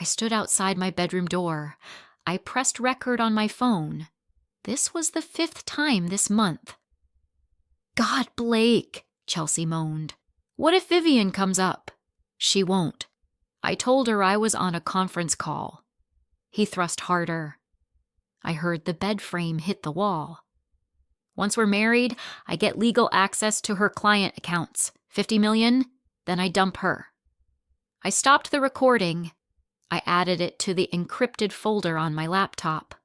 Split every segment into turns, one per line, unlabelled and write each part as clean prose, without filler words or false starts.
I stood outside my bedroom door. I pressed record on my phone. This was the 5th time this month. God, Blake, Chelsea moaned. What if Vivian comes up? She won't. I told her I was on a conference call. He thrust harder. I heard the bed frame hit the wall. Once we're married, I get legal access to her client accounts. 50 million, then I dump her. I stopped the recording. I added it to the encrypted folder on my laptop.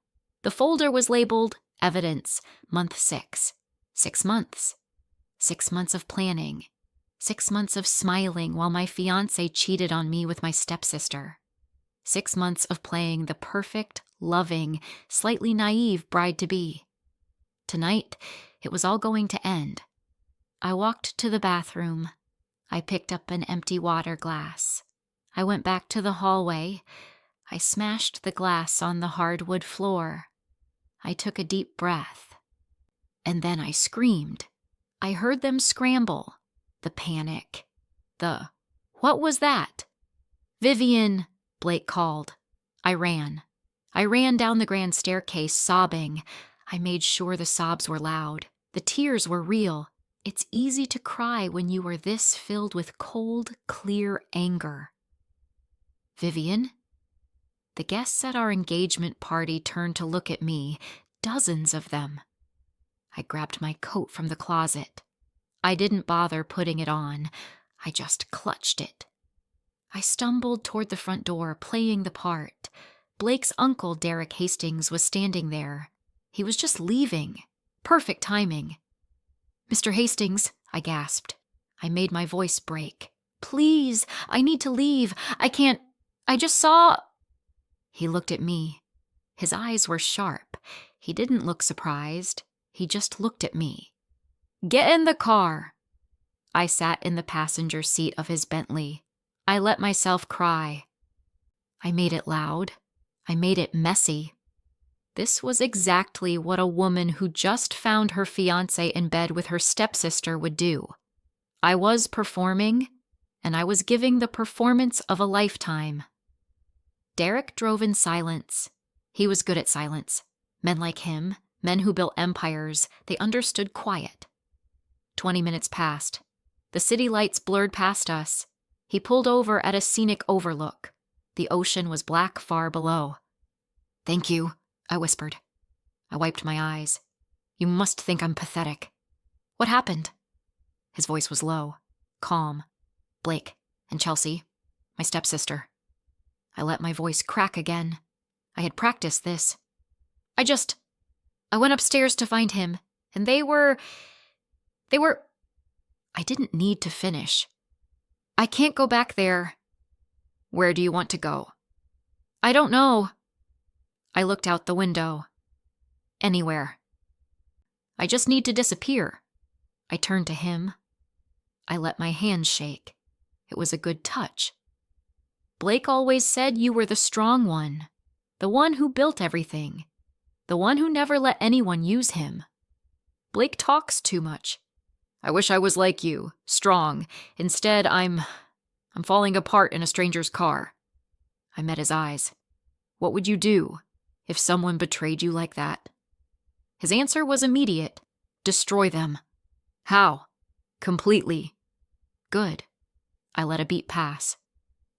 The folder was labeled Evidence, Month 6. 6 months. 6 months of planning. 6 months of smiling while my fiancé cheated on me with my stepsister. 6 months of playing the perfect, loving, slightly naive bride-to-be. Tonight, it was all going to end. I walked to the bathroom. I picked up an empty water glass. I went back to the hallway. I smashed the glass on the hardwood floor. I took a deep breath. And then I screamed. I heard them scramble. The panic. What was that? Vivian, Blake called. I ran. I ran down the grand staircase, sobbing. I made sure the sobs were loud. The tears were real. It's easy to cry when you are this filled with cold, clear anger. Vivian? The guests at our engagement party turned to look at me, dozens of them. I grabbed my coat from the closet. I didn't bother putting it on. I just clutched it. I stumbled toward the front door, playing the part. Blake's uncle, Derek Hastings, was standing there. He was just leaving. Perfect timing. Mr. Hastings, I gasped. I made my voice break. Please, I need to leave. I just saw... He looked at me. His eyes were sharp. He didn't look surprised. He just looked at me. Get in the car. I sat in the passenger seat of his Bentley. I let myself cry. I made it loud. I made it messy. This was exactly what a woman who just found her fiancé in bed with her stepsister would do. I was performing, and I was giving the performance of a lifetime. Derek drove in silence. He was good at silence. Men like him, men who built empires, they understood quiet. 20 minutes passed. The city lights blurred past us. He pulled over at a scenic overlook. The ocean was black far below. Thank you, I whispered. I wiped my eyes. You must think I'm pathetic. What happened? His voice was low, calm. Blake and Chelsea, my stepsister. I let my voice crack again. I had practiced this. I went upstairs to find him, and they were... I didn't need to finish. I can't go back there. Where do you want to go? I don't know. I looked out the window. Anywhere. I just need to disappear. I turned to him. I let my hand shake. It was a good touch. Blake always said you were the strong one, the one who built everything, the one who never let anyone use him. Blake talks too much. I wish I was like you, strong. Instead, I'm falling apart in a stranger's car. I met his eyes. What would you do if someone betrayed you like that? His answer was immediate. Destroy them. How? Completely. Good. I let a beat pass.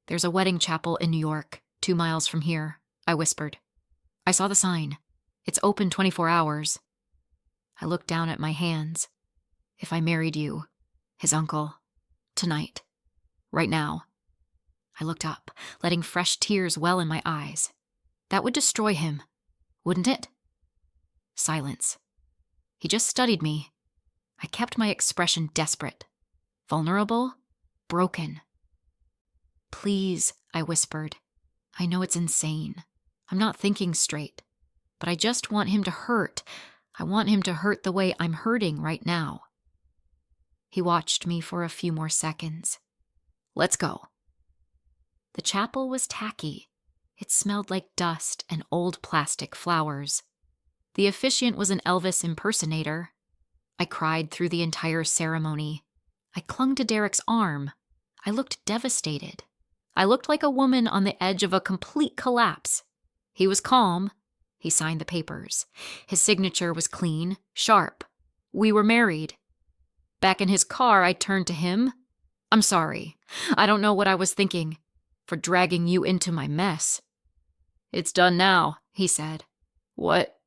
There's a wedding chapel in New York, 2 miles from here, I whispered. I saw the sign. It's open 24 hours. I looked down at my hands. If I married you, his uncle, tonight, right now. I looked up, letting fresh tears well in my eyes. That would destroy him, wouldn't it? Silence. He just studied me. I kept my expression desperate, vulnerable, broken. Please, I whispered. I know it's insane. I'm not thinking straight. But I just want him to hurt. I want him to hurt the way I'm hurting right now. He watched me for a few more seconds. Let's go. The chapel was tacky. It smelled like dust and old plastic flowers. The officiant was an Elvis impersonator. I cried through the entire ceremony. I clung to Derek's arm. I looked devastated. I looked like a woman on the edge of a complete collapse. He was calm. He signed the papers. His signature was clean, sharp. We were married. Back in his car, I turned to him. "I'm sorry. I don't know what I was thinking, for dragging you into my mess." "It's done now," he said. What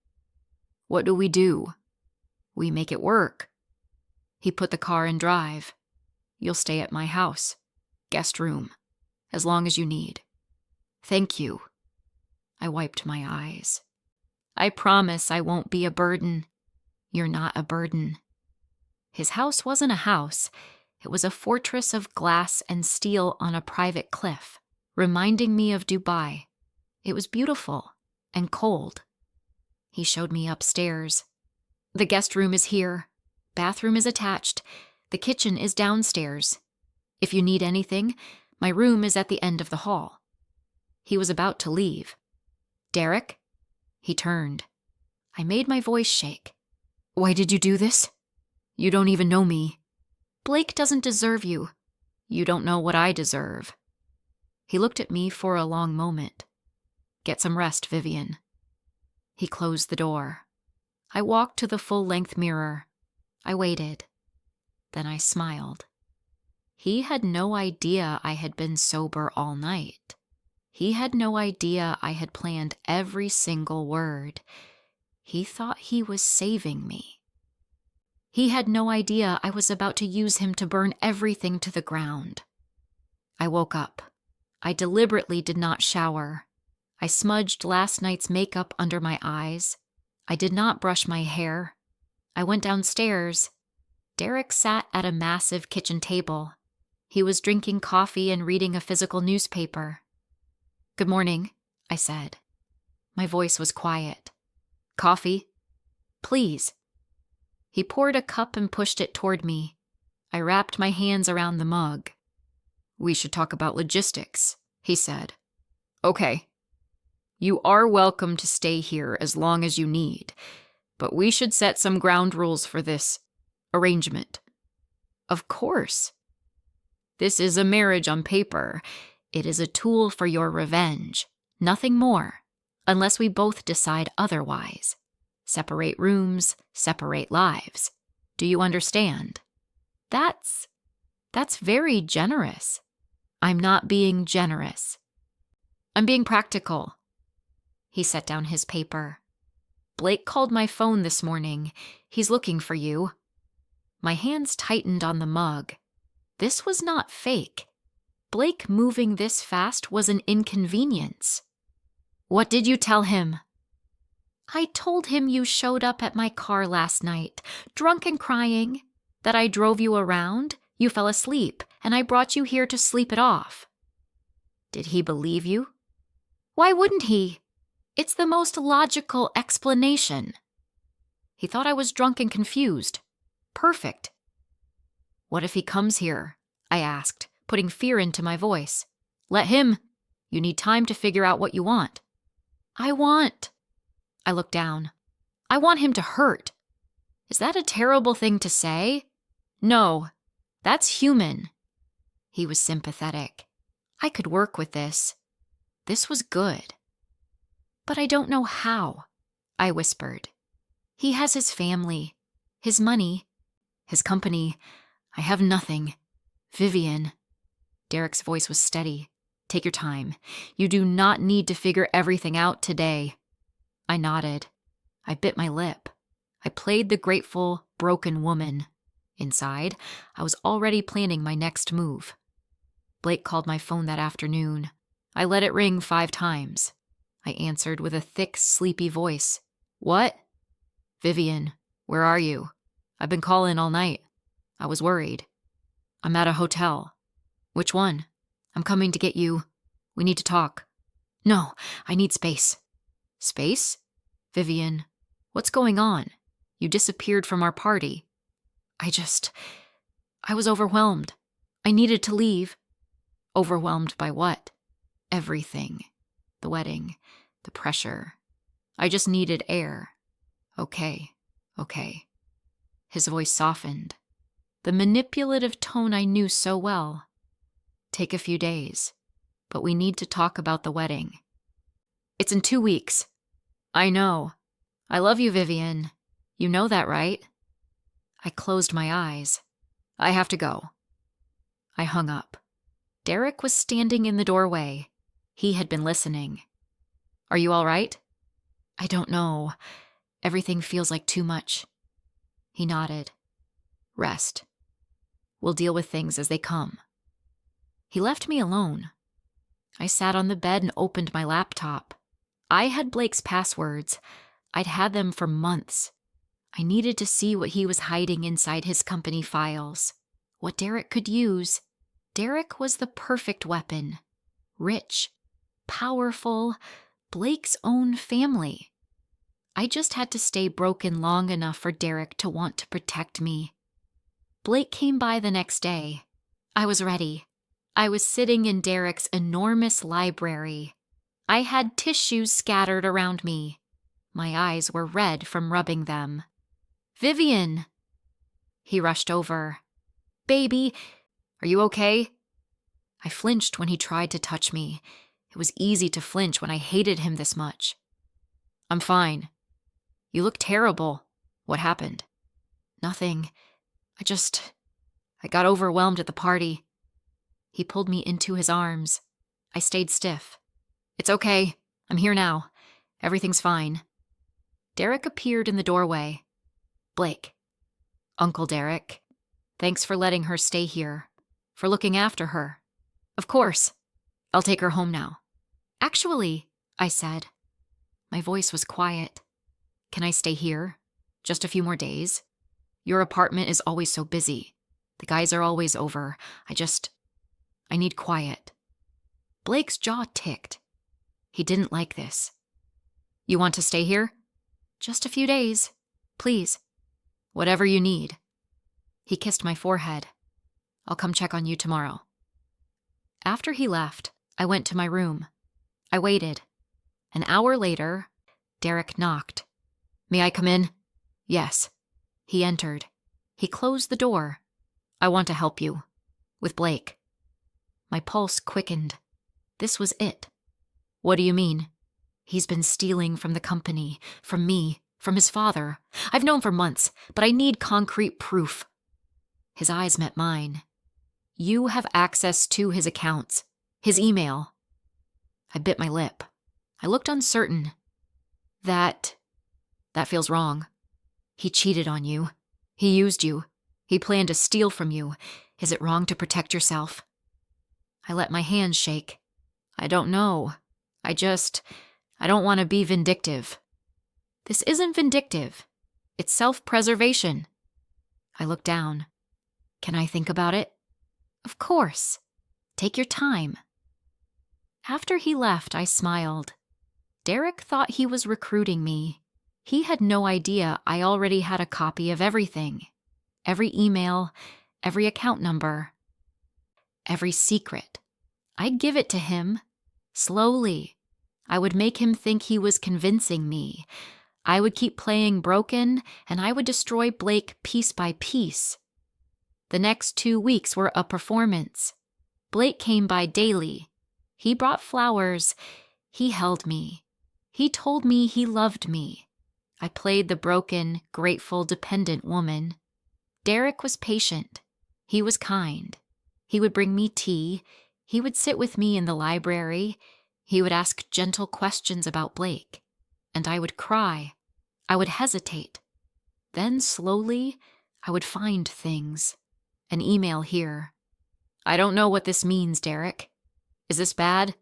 do we do?" "We make it work." He put the car in drive. "You'll stay at my house. Guest room. As long as you need." "Thank you." I wiped my eyes. "I promise I won't be a burden." "You're not a burden." His house wasn't a house. It was a fortress of glass and steel on a private cliff, reminding me of Dubai. It was beautiful and cold. He showed me upstairs. "The guest room is here. Bathroom is attached. The kitchen is downstairs. If you need anything, my room is at the end of the hall." He was about to leave. "Derek?" He turned. I made my voice shake. "Why did you do this? You don't even know me." "Blake doesn't deserve you." "You don't know what I deserve." He looked at me for a long moment. "Get some rest, Vivian." He closed the door. I walked to the full-length mirror. I waited. Then I smiled. He had no idea I had been sober all night. He had no idea I had planned every single word. He thought he was saving me. He had no idea I was about to use him to burn everything to the ground. I woke up. I deliberately did not shower. I smudged last night's makeup under my eyes. I did not brush my hair. I went downstairs. Derek sat at a massive kitchen table. He was drinking coffee and reading a physical newspaper. "Good morning," I said. My voice was quiet. "Coffee?" "Please." He poured a cup and pushed it toward me. I wrapped my hands around the mug. "We should talk about logistics," he said. "Okay. You are welcome to stay here as long as you need, but we should set some ground rules for this arrangement." "Of course." "This is a marriage on paper. It is a tool for your revenge. Nothing more, unless we both decide otherwise. Separate rooms, separate lives. Do you understand?" That's very generous." "I'm not being generous. I'm being practical." He set down his paper. "Blake called my phone this morning. He's looking for you." My hands tightened on the mug. This was not fake. Blake moving this fast was an inconvenience. "What did you tell him?" "I told him you showed up at my car last night, drunk and crying, that I drove you around, you fell asleep, and I brought you here to sleep it off." "Did he believe you?" "Why wouldn't he? It's the most logical explanation." "He thought I was drunk and confused. Perfect." "What if he comes here?" I asked, putting fear into my voice. "Let him. You need time to figure out what you want." I looked down. "I want him to hurt." "Is that a terrible thing to say?" "No, that's human." He was sympathetic. I could work with this. This was good. "But I don't know how," I whispered. "He has his family, his money, his company. I have nothing. Vivian." Derek's voice was steady. "Take your time. You do not need to figure everything out today." I nodded. I bit my lip. I played the grateful, broken woman. Inside, I was already planning my next move. Blake called my phone that afternoon. I let it ring 5 times. I answered with a thick, sleepy voice. "What?" "Vivian, where are you? I've been calling all night. I was worried." "I'm at a hotel." "Which one?" "I'm coming to get you. We need to talk." "No, I need space." "Space?" "Vivian, what's going on? You disappeared from our party." I was overwhelmed. I needed to leave." "Overwhelmed by what?" "Everything. The wedding. The pressure. I just needed air." Okay. His voice softened. The manipulative tone I knew so well. "Take a few days. but we need to talk about the wedding. It's in 2 weeks. I know. I love you, Vivian. You know that, right? I closed my eyes. I have to go. I hung up. Derek was standing in the doorway. He had been listening. Are you all right? I don't know. Everything feels like too much. He nodded. Rest. We'll deal with things as they come. He left me alone. I sat on the bed and opened my laptop. I had Blake's passwords. I'd had them for months. I needed to see what he was hiding inside his company files. What Derek could use. Derek was the perfect weapon. Rich, powerful, Blake's own family. I just had to stay broken long enough for Derek to want to protect me. Blake came by the next day. I was ready. I was sitting in Derek's enormous library. I had tissues scattered around me. My eyes were red from rubbing them. Vivian! He rushed over. Baby, are you okay? I flinched when he tried to touch me. It was easy to flinch when I hated him this much. I'm fine. You look terrible. What happened? Nothing. I got overwhelmed at the party. He pulled me into his arms. I stayed stiff. It's okay. I'm here now. Everything's fine. Derek appeared in the doorway. Blake. Uncle Derek. Thanks for letting her stay here. For looking after her. Of course. I'll take her home now. Actually, I said. My voice was quiet. Can I stay here? Just a few more days? Your apartment is always so busy. The guys are always over. I need quiet. Blake's jaw ticked. He didn't like this. You want to stay here? Just a few days. Please. Whatever you need. He kissed my forehead. I'll come check on you tomorrow. After he left, I went to my room. I waited. An hour later, Derek knocked. May I come in? Yes. He entered. He closed the door. I want to help you. With Blake. My pulse quickened. This was it. What do you mean? He's been stealing from the company, from me, from his father. I've known for months, but I need concrete proof. His eyes met mine. You have access to his accounts, his email. I bit my lip. I looked uncertain. That feels wrong. He cheated on you. He used you. He planned to steal from you. Is it wrong to protect yourself? I let my hands shake. I don't know. I don't want to be vindictive. This isn't vindictive. It's self-preservation. I looked down. Can I think about it? Of course. Take your time. After he left, I smiled. Derek thought he was recruiting me. He had no idea I already had a copy of everything. Every email, every account number, every secret. I'd give it to him. Slowly. I would make him think he was convincing me. I would keep playing broken, and I would destroy Blake piece by piece. The next 2 weeks were a performance. Blake came by daily. He brought flowers. He held me. He told me he loved me. I played the broken, grateful, dependent woman. Derek was patient. He was kind. He would bring me tea. He would sit with me in the library. He would ask gentle questions about Blake. And I would cry. I would hesitate. Then slowly, I would find things. An email here. I don't know what this means, Derek. Is this bad?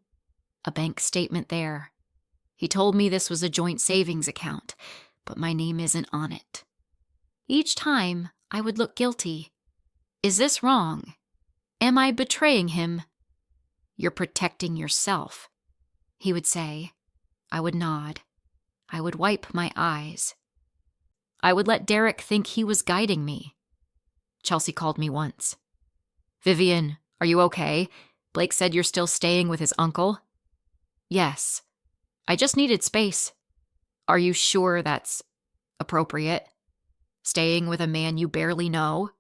A bank statement there. He told me this was a joint savings account, but my name isn't on it. Each time, I would look guilty. Is this wrong? Am I betraying him? You're protecting yourself, he would say. I would nod. I would wipe my eyes. I would let Derek think he was guiding me. Chelsea called me once. Vivian, are you okay? Blake said you're still staying with his uncle? Yes. I just needed space. Are you sure that's appropriate? Staying with a man you barely know?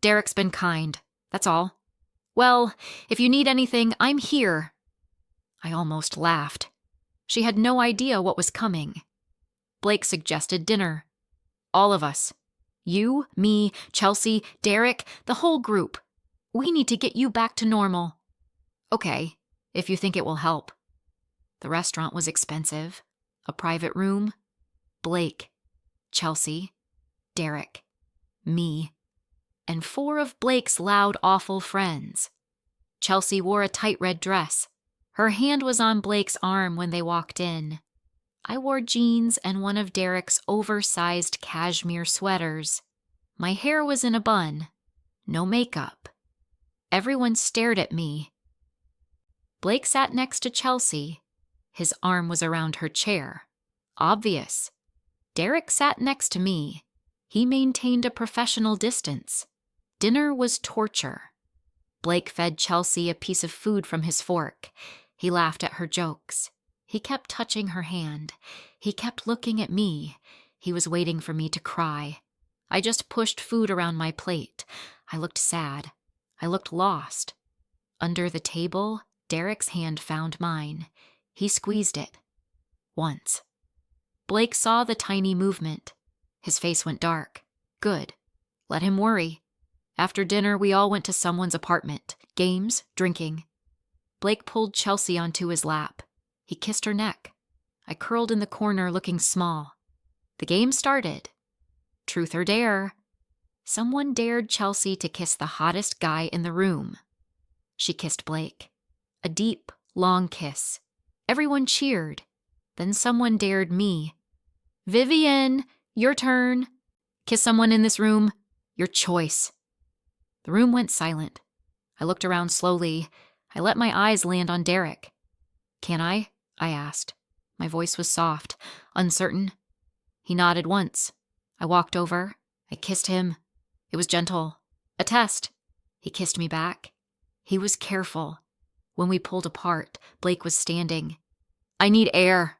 Derek's been kind. That's all. Well, if you need anything, I'm here. I almost laughed. She had no idea what was coming. Blake suggested dinner. All of us. You, me, Chelsea, Derek, the whole group. We need to get you back to normal. Okay, if you think it will help. The restaurant was expensive. A private room. Blake, Chelsea, Derek, me, and 4 of Blake's loud, awful friends. Chelsea wore a tight red dress. Her hand was on Blake's arm when they walked in. I wore jeans and one of Derek's oversized cashmere sweaters. My hair was in a bun. No makeup. Everyone stared at me. Blake sat next to Chelsea. His arm was around her chair. Obvious. Derek sat next to me. He maintained a professional distance. Dinner was torture. Blake fed Chelsea a piece of food from his fork. He laughed at her jokes. He kept touching her hand. He kept looking at me. He was waiting for me to cry. I just pushed food around my plate. I looked sad. I looked lost. Under the table, Derek's hand found mine. He squeezed it. Once. Blake saw the tiny movement. His face went dark. Good. Let him worry. After dinner, we all went to someone's apartment. Games, drinking. Blake pulled Chelsea onto his lap. He kissed her neck. I curled in the corner looking small. The game started. Truth or dare. Someone dared Chelsea to kiss the hottest guy in the room. She kissed Blake. A deep, long kiss. Everyone cheered. Then someone dared me. Vivian, your turn. Kiss someone in this room. Your choice. The room went silent. I looked around slowly. I let my eyes land on Derek. Can I asked. My voice was soft, uncertain. He nodded once. I walked over. I kissed him. It was gentle. A test. He kissed me back. He was careful. When we pulled apart, Blake was standing. I need air.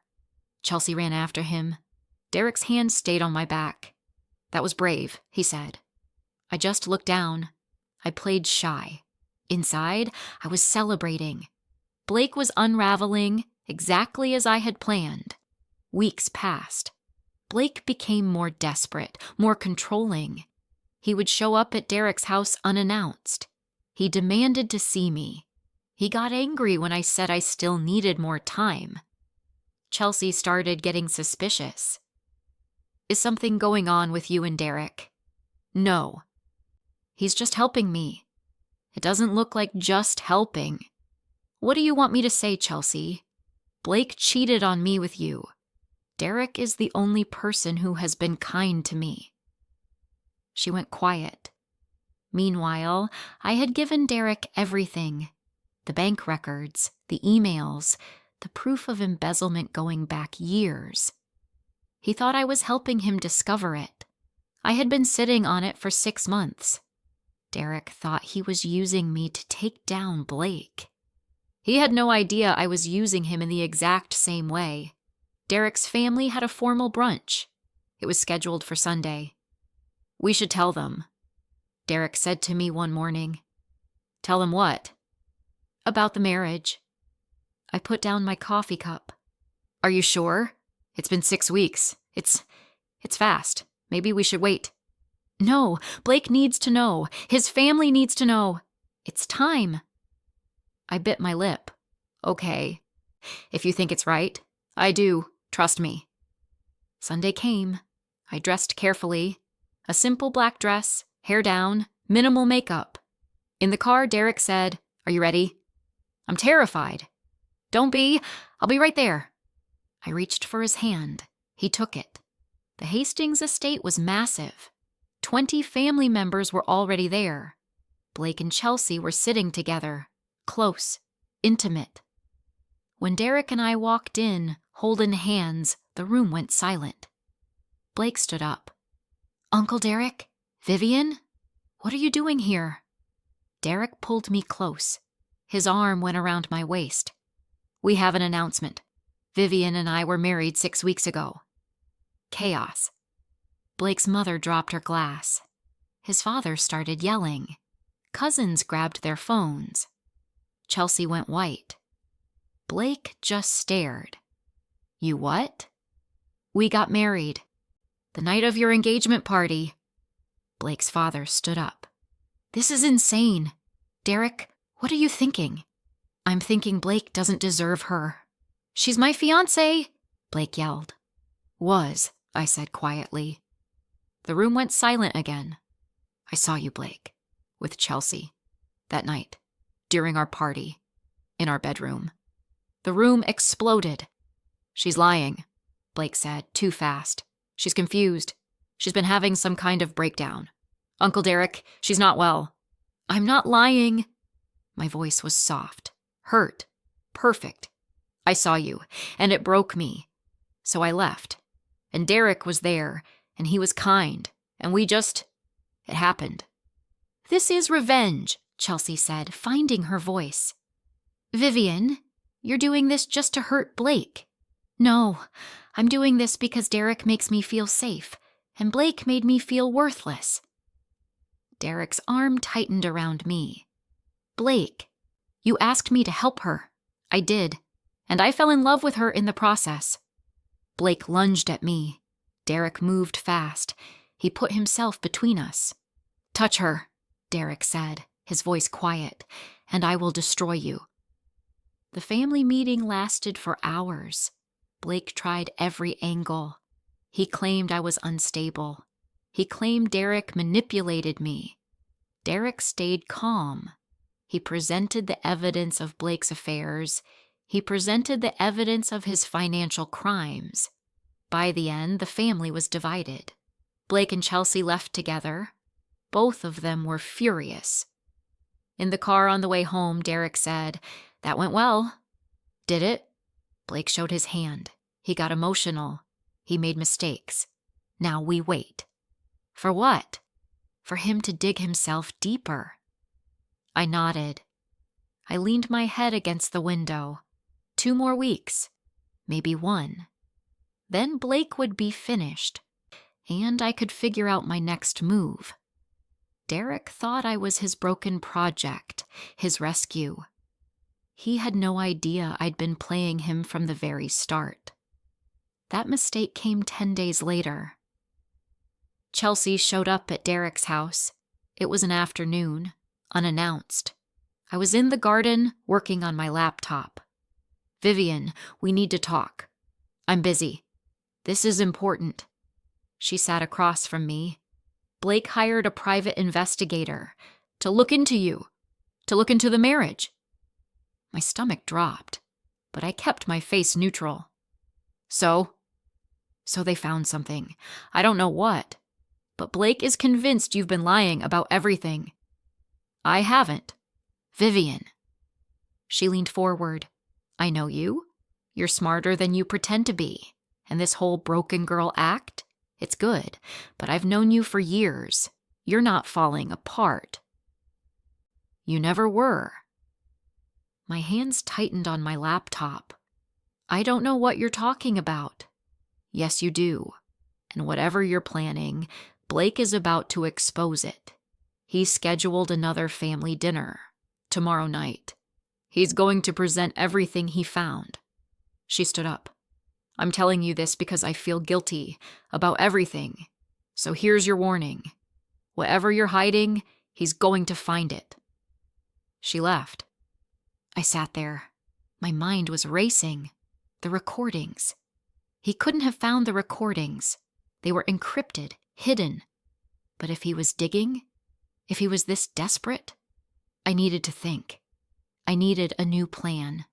Chelsea ran after him. Derek's hand stayed on my back. That was brave, he said. I just looked down. I played shy. Inside, I was celebrating. Blake was unraveling exactly as I had planned. Weeks passed. Blake became more desperate, more controlling. He would show up at Derek's house unannounced. He demanded to see me. He got angry when I said I still needed more time. Chelsea started getting suspicious. Is something going on with you and Derek? No. He's just helping me. It doesn't look like just helping. What do you want me to say, Chelsea? Blake cheated on me with you. Derek is the only person who has been kind to me. She went quiet. Meanwhile, I had given Derek everything. The bank records, the emails, the proof of embezzlement going back years. He thought I was helping him discover it. I had been sitting on it for 6 months. Derek thought he was using me to take down Blake. He had no idea I was using him in the exact same way. Derek's family had a formal brunch. It was scheduled for Sunday. We should tell them, Derek said to me one morning. Tell them what? About the marriage. I put down my coffee cup. Are you sure? It's been 6 weeks. It's fast. Maybe we should wait. No, Blake needs to know. His family needs to know. It's time. I bit my lip. Okay. If you think it's right. I do. Trust me. Sunday came. I dressed carefully. A simple black dress, hair down, minimal makeup. In the car, Derek said, Are you ready? I'm terrified. Don't be. I'll be right there. I reached for his hand. He took it. The Hastings estate was massive. 20 family members were already there. Blake and Chelsea were sitting together, close, intimate. When Derek and I walked in, holding hands, the room went silent. Blake stood up. Uncle Derek? Vivian? What are you doing here? Derek pulled me close. His arm went around my waist. We have an announcement. Vivian and I were married 6 weeks ago. Chaos. Blake's mother dropped her glass. His father started yelling. Cousins grabbed their phones. Chelsea went white. Blake just stared. You what? We got married. The night of your engagement party. Blake's father stood up. This is insane. Derek, what are you thinking? I'm thinking Blake doesn't deserve her. She's my fiancé, Blake yelled. Was, I said quietly. The room went silent again. I saw you, Blake, with Chelsea, that night, during our party, in our bedroom. The room exploded. She's lying, Blake said, too fast. She's confused. She's been having some kind of breakdown. Uncle Derek, she's not well. I'm not lying. My voice was soft, hurt, perfect. I saw you, and it broke me. So I left. And Derek was there, and he was kind, and it happened. This is revenge, Chelsea said, finding her voice. Vivian, you're doing this just to hurt Blake. No, I'm doing this because Derek makes me feel safe, and Blake made me feel worthless. Derek's arm tightened around me. Blake, you asked me to help her. I did, and I fell in love with her in the process. Blake lunged at me. Derek moved fast. He put himself between us. Touch her, Derek said, his voice quiet, and I will destroy you. The family meeting lasted for hours. Blake tried every angle. He claimed I was unstable. He claimed Derek manipulated me. Derek stayed calm. He presented the evidence of Blake's affairs. He presented the evidence of his financial crimes. By the end, the family was divided. Blake and Chelsea left together. Both of them were furious. In the car on the way home, Derek said, "That went well." Did it? Blake showed his hand. He got emotional. He made mistakes. Now we wait. For what? For him to dig himself deeper. I nodded. I leaned my head against the window. 2 more weeks. Maybe 1. Then Blake would be finished, and I could figure out my next move. Derek thought I was his broken project, his rescue. He had no idea I'd been playing him from the very start. That mistake came 10 days later. Chelsea showed up at Derek's house. It was an afternoon, unannounced. I was in the garden working on my laptop. Vivian, we need to talk. I'm busy. This is important. She sat across from me. Blake hired a private investigator to look into you, to look into the marriage. My stomach dropped, but I kept my face neutral. So they found something. I don't know what, but Blake is convinced you've been lying about everything. I haven't. Vivian. She leaned forward. I know you. You're smarter than you pretend to be. And this whole broken girl act, it's good, but I've known you for years. You're not falling apart. You never were. My hands tightened on my laptop. I don't know what you're talking about. Yes, you do. And whatever you're planning, Blake is about to expose it. He's scheduled another family dinner tomorrow night. He's going to present everything he found. She stood up. I'm telling you this because I feel guilty about everything. So here's your warning. Whatever you're hiding, he's going to find it. She left. I sat there. My mind was racing. The recordings. He couldn't have found the recordings. They were encrypted, hidden. But if he was digging, if he was this desperate, I needed to think. I needed a new plan.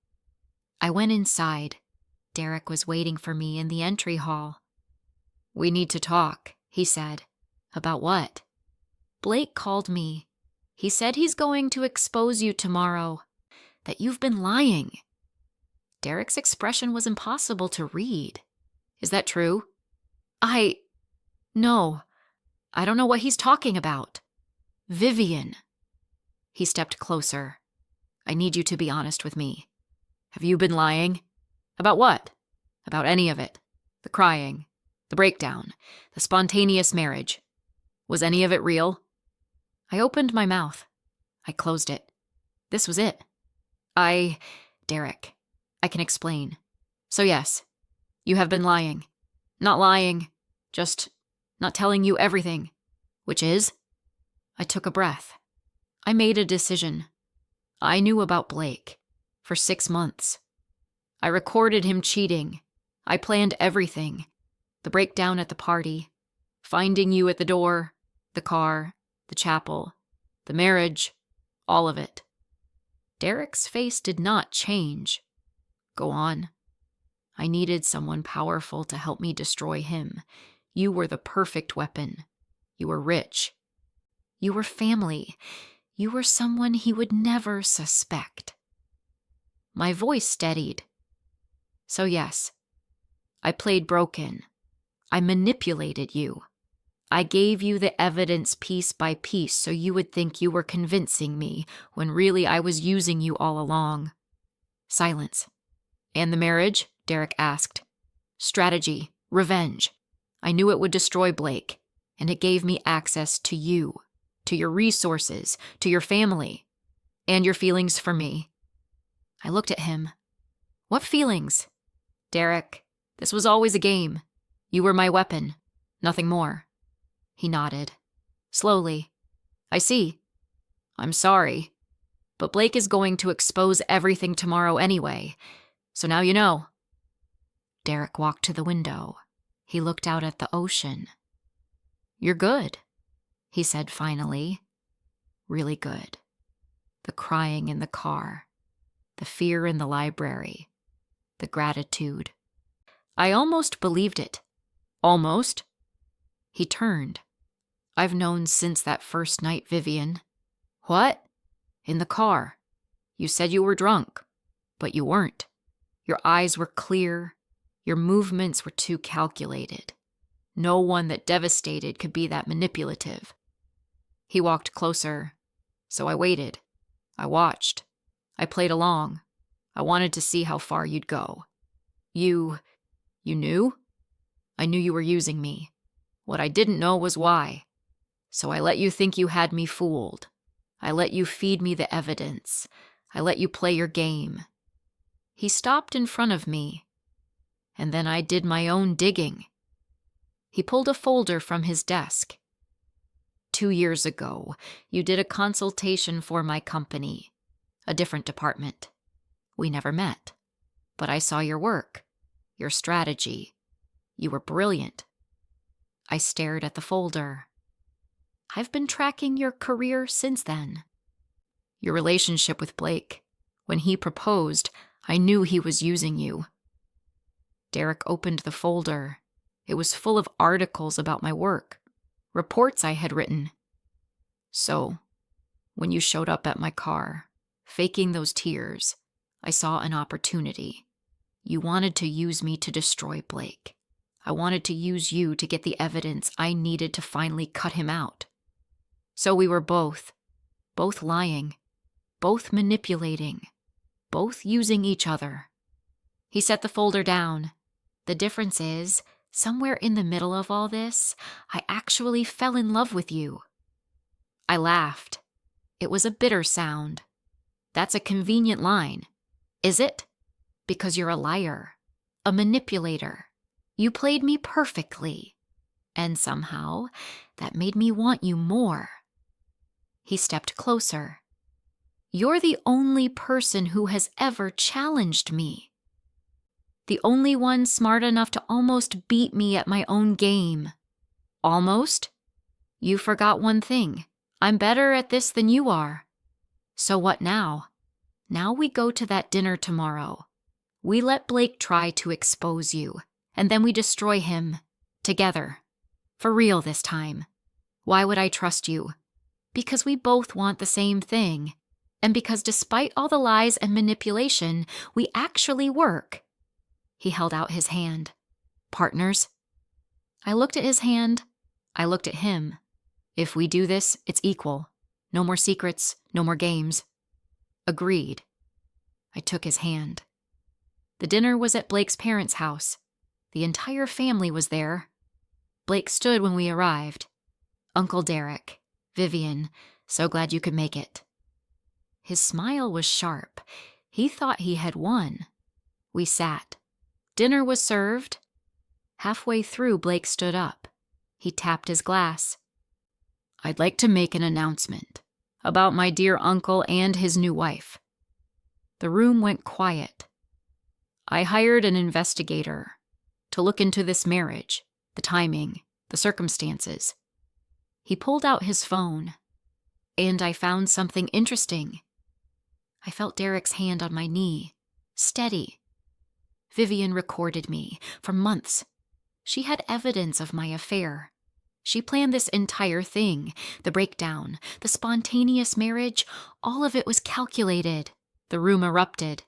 I went inside. Derek was waiting for me in the entry hall. We need to talk, he said. About what? Blake called me. He said he's going to expose you tomorrow. That you've been lying. Derek's expression was impossible to read. Is that true? No. I don't know what he's talking about. Vivian. He stepped closer. I need you to be honest with me. Have you been lying? About what? About any of it. The crying, the breakdown, the spontaneous marriage. Was any of it real? I opened my mouth. I closed it. This was it. Derek, I can explain. So yes, you have been lying. Not lying, just not telling you everything. Which is? I took a breath. I made a decision. I knew about Blake for 6 months. I recorded him cheating. I planned everything. The breakdown at the party, finding you at the door, the car, the chapel, the marriage, all of it. Derek's face did not change. Go on. I needed someone powerful to help me destroy him. You were the perfect weapon. You were rich. You were family. You were someone he would never suspect. My voice steadied. So yes, I played broken. I manipulated you. I gave you the evidence piece by piece so you would think you were convincing me when really I was using you all along. Silence. And the marriage? Derek asked. Strategy. Revenge. I knew it would destroy Blake, and it gave me access to you, to your resources, to your family, and your feelings for me. I looked at him. What feelings? Derek, this was always a game. You were my weapon, nothing more. He nodded. Slowly. I see. I'm sorry. But Blake is going to expose everything tomorrow anyway, so now you know. Derek walked to the window. He looked out at the ocean. You're good, he said finally. Really good. The crying in the car. The fear in the library. The gratitude. I almost believed it. Almost. He turned. I've known since that first night, Vivian. What? In the car. You said you were drunk, but you weren't. Your eyes were clear. Your movements were too calculated. No one that devastated could be that manipulative. He walked closer, so I waited. I watched. I played along. I wanted to see how far you'd go. You knew? I knew you were using me. What I didn't know was why. So I let you think you had me fooled. I let you feed me the evidence. I let you play your game. He stopped in front of me. And then I did my own digging. He pulled a folder from his desk. 2 years ago, you did a consultation for my company, a different department. We never met, but I saw your work, your strategy. You were brilliant. I stared at the folder. I've been tracking your career since then. Your relationship with Blake. When he proposed, I knew he was using you. Derek opened the folder. It was full of articles about my work, reports I had written. So, when you showed up at my car, faking those tears, I saw an opportunity. You wanted to use me to destroy Blake. I wanted to use you to get the evidence I needed to finally cut him out. So we were both lying, both manipulating, both using each other. He set the folder down. The difference is, somewhere in the middle of all this, I actually fell in love with you. I laughed. It was a bitter sound. That's a convenient line. Is it? Because you're a liar, a manipulator. You played me perfectly. And somehow, that made me want you more. He stepped closer. You're the only person who has ever challenged me. The only one smart enough to almost beat me at my own game. Almost? You forgot one thing. I'm better at this than you are. So what now? Now we go to that dinner tomorrow. We let Blake try to expose you, and then we destroy him. Together. For real this time. Why would I trust you? Because we both want the same thing. And because despite all the lies and manipulation, we actually work. He held out his hand. Partners? I looked at his hand. I looked at him. If we do this, it's equal. No more secrets, no more games. Agreed. I took his hand. The dinner was at Blake's parents' house. The entire family was there. Blake stood when we arrived. Uncle Derek, Vivian, so glad you could make it. His smile was sharp. He thought he had won. We sat. Dinner was served. Halfway through, Blake stood up. He tapped his glass. "I'd like to make an announcement about my dear uncle and his new wife." The room went quiet. "I hired an investigator to look into this marriage, the timing, the circumstances." He pulled out his phone, and I found something interesting. I felt Derek's hand on my knee, steady. Vivian recorded me for months. She had evidence of my affair. She planned this entire thing, the breakdown, the spontaneous marriage, all of it was calculated. The room erupted.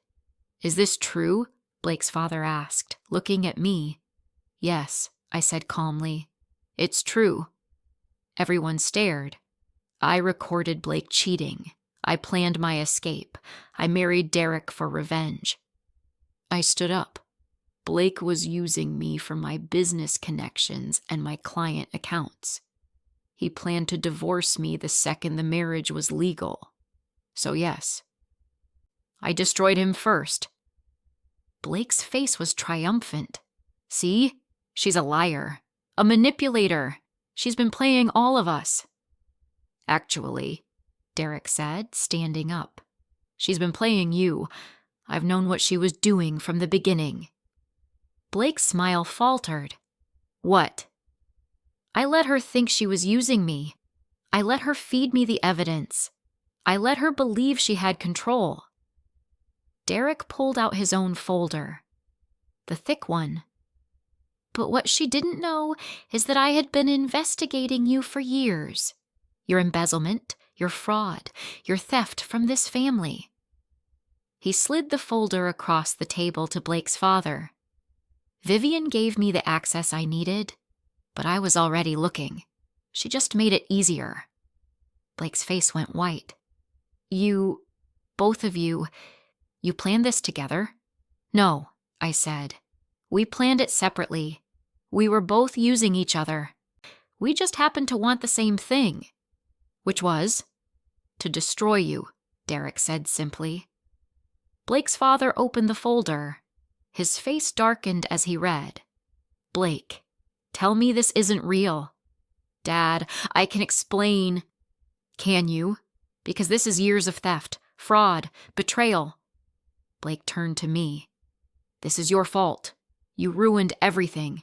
"Is this true?" Blake's father asked, looking at me. "Yes," I said calmly. "It's true." Everyone stared. I recorded Blake cheating. I planned my escape. I married Derek for revenge. I stood up. Blake was using me for my business connections and my client accounts. He planned to divorce me the second the marriage was legal. So yes, I destroyed him first. Blake's face was triumphant. "See? She's a liar. A manipulator. She's been playing all of us." "Actually," Derek said, standing up, "she's been playing you. I've known what she was doing from the beginning." Blake's smile faltered. "What?" "I let her think she was using me. I let her feed me the evidence. I let her believe she had control." Derek pulled out his own folder, the thick one. "But what she didn't know is that I had been investigating you for years. Your embezzlement, your fraud, your theft from this family." He slid the folder across the table to Blake's father. "Vivian gave me the access I needed, but I was already looking. She just made it easier." Blake's face went white. Both of you planned this together?" "No," I said. "We planned it separately. We were both using each other. We just happened to want the same thing." "Which was?" "To destroy you," Derek said simply. Blake's father opened the folder. His face darkened as he read. "Blake, tell me this isn't real." "Dad, I can explain." "Can you? Because this is years of theft, fraud, betrayal." Blake turned to me. "This is your fault. You ruined everything."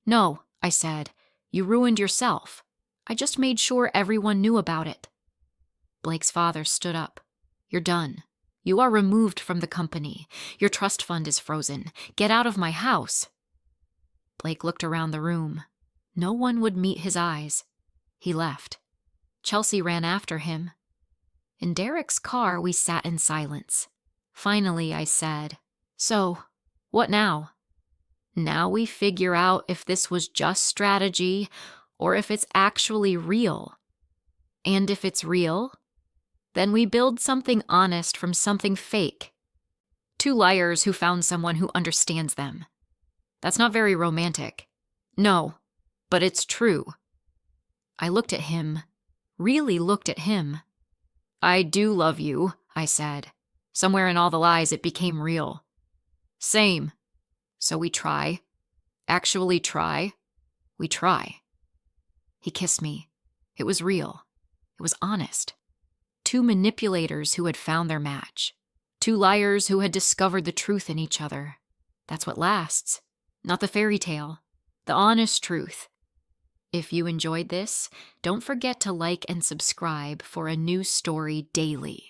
"No," I said. "You ruined yourself. I just made sure everyone knew about it." Blake's father stood up. "You're done. You are removed from the company. Your trust fund is frozen. Get out of my house." Blake looked around the room. No one would meet his eyes. He left. Chelsea ran after him. In Derek's car, we sat in silence. Finally, I said, "So, what now?" "Now we figure out if this was just strategy or if it's actually real. And if it's real, then we build something honest from something fake. Two liars who found someone who understands them. That's not very romantic." "No, but it's true." I looked at him, really looked at him. "I do love you," I said. Somewhere in all the lies, it became real. "Same. So we try. Actually try. We try." He kissed me. It was real. It was honest. Two manipulators who had found their match. Two liars who had discovered the truth in each other. That's what lasts. Not the fairy tale. The honest truth. If you enjoyed this, don't forget to like and subscribe for a new story daily.